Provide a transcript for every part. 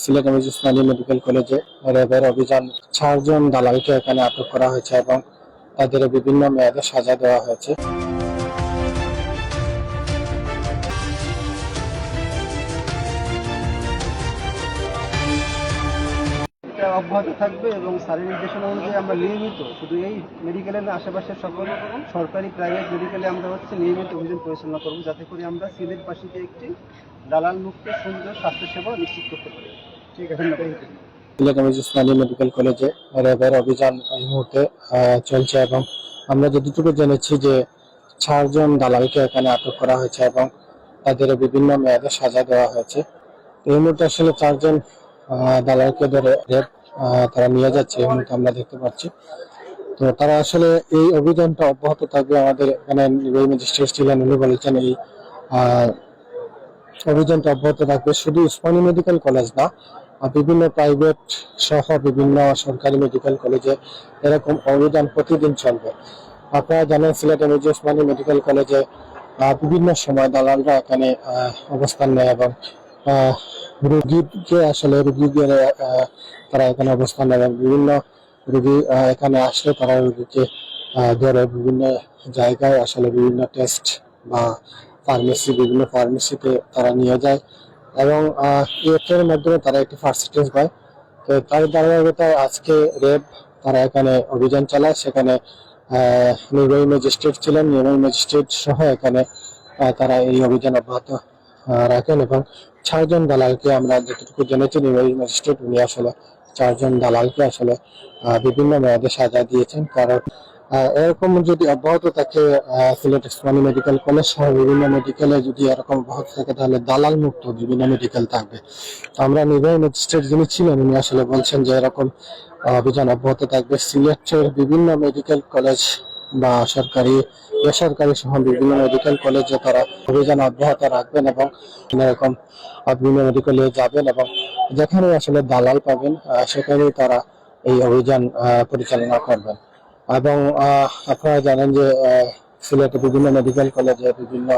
Sylhet MAG Osmani medical কলেজে র্যাবের অভিযান 4 জন দালালকে এখানে আটক করা হয়েছে এবং তাদের বিভিন্ন মেয়াদে সাজা দেওয়া হয়েছে। এটা অব্যাহত থাকবে এবং স্যারের নির্দেশনা অনুযায়ী আমরা নিয়মিত শুধু এই মেডিকেলের আশেপাশের সকল সরকারি প্রাইভেট মেডিকেলে আমরা নিয়মিত অভিযান পরিচালনা করব, যাতে করে আমরা সিলেটবাসীকে একটি দালাল মুক্ত সুন্দর স্বাস্থ্যসেবা নিশ্চিত করতে পারি। ঠিক আছে, ধন্যবাদ। সিলেট এমএজি ওসমানী মেডিকেল কলেজে র্যাবের অভিযান এই মুহূর্তে চলছে এবং আমরা যতটুকু জেনেছি যে 4 জন দালালকে এখানে আটক করা হয়েছে এবং তাদের বিভিন্ন মেয়াদে সাজা দেওয়া হয়েছে। এই মুহূর্তে আসলে 4 জন দালালকে ধরে র্যাব তারা নিয়ে যাচ্ছে, এই মুহূর্তে আমরা দেখতে পাচ্ছি। তো তারা আসলে এই অভিযানটা অব্যাহত থাকবে। আমাদের এখানে নির্বাহী ম্যাজিস্ট্রেট ছিলেন, উনি বলেছেন এই অভিযানটা অব্যাহত থাকবে শুধু ওসমানী মেডিকেল কলেজ না, বিভিন্ন প্রাইভেট সহ বিভিন্ন সরকারি মেডিকেল কলেজে এরকম অভিযান প্রতিদিন চলবে। আপনারা জানেন সিলেট এমএজি ওসমানী মেডিকেল কলেজে বিভিন্ন সময় দালালরা এখানে অবস্থান নেয় এবং রোগীকে আসলে রোগীদের তারা এখানে অবস্থান নেয় এবং বিভিন্ন রোগী এখানে আসলে তারা রোগীকে ধরে বিভিন্ন জায়গায় আসলে বিভিন্ন টেস্ট বা বিভিন্ন ফার্মেসিতে তারা নিয়ে যায় এবং এর মাধ্যমে তারা একটি পার্সেন্টেজ পায়। তো তার ধারাবাহিকতায় আজকে র্যাব তারা এখানে অভিযান চালায়। সেখানে নির্বাহী ম্যাজিস্ট্রেট ছিলেন, নির্বাহী ম্যাজিস্ট্রেট সহ এখানে তারা এই অভিযান অব্যাহত রাখেন এবং 4 জন দালালকে আমরা যতটুকু জেনেছি, নির্বাহী ম্যাজিস্ট্রেট উনি আসলে 4 জন দালালকে আসলে বিভিন্ন মেয়াদে সাজা দিয়েছেন। কারণ এরকম যদি অব্যাহত থাকে সিলেট ওসমানী মেডিকেল কলেজ সহ বিভিন্ন মেডিকেলে যদি এরকম অব্যাহত থাকে তাহলে দালাল মুক্ত বিভিন্ন মেডিকেল থাকবে। তো আমরা নির্বাহী ম্যাজিস্ট্রেট যিনি ছিলেন উনি আসলে বলছেন যে এরকম অভিযান অব্যাহত থাকবে। সিলেটের বিভিন্ন মেডিকেল কলেজ বা সরকারি বেসরকারি সহ বিভিন্ন মেডিকেল কলেজে তারা অভিযান অব্যাহত রাখবেন এবং এরকম বিভিন্ন মেডিকেলে যাবেন এবং যেখানে আসলে দালাল পাবেন সেখানেই তারা এই অভিযান পরিচালনা করবেন। এবং আপনারা জানেন যে সিলেটে বিভিন্ন মেডিকেল কলেজে বিভিন্ন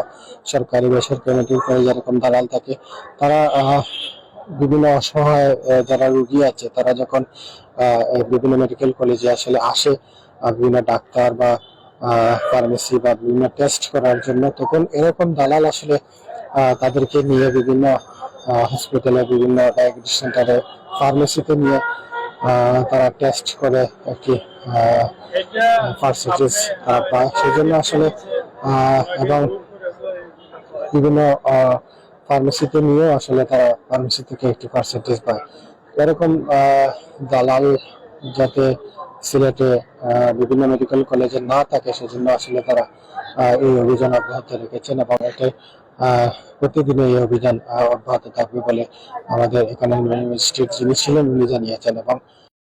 সরকারি বেসরকারি মেডিকেল কলেজে এরকম দালাল থাকে। তারা বিভিন্ন অসহায় যারা রোগী আছে তারা যখন বিভিন্ন মেডিকেল কলেজে আসলে আসে বিভিন্ন ডাক্তার বা ফার্মেসি বা বিভিন্ন টেস্ট করার জন্য, তখন এরকম দালাল আসলে তাদেরকে নিয়ে বিভিন্ন হসপিটালে, বিভিন্ন ডায়াগনস্টিক সেন্টারে, ফার্মেসিতে নিয়ে তারা টেস্ট করে একটি পার্সেন্টেজ তারা পায়। সেই জন্য আসলে এবং বিভিন্ন ফার্মেসিতে নিয়েও আসলে তারা ফার্মেসি থেকে একটি পার্সেন্টেজ পায়। এরকম দালাল যাতে সিলেটে বিভিন্ন মেডিকেল কলেজে না থাকে সেজন্য আসলে তারা এই অভিযান অব্যাহত রেখেছেন এবং এটাই প্রতিদিন এই অভিযান অব্যাহত থাকবে বলে আমাদের এখানে ম্যাজিস্ট্রেট যিনি ছিলেন উনি জানিয়েছেন। এবং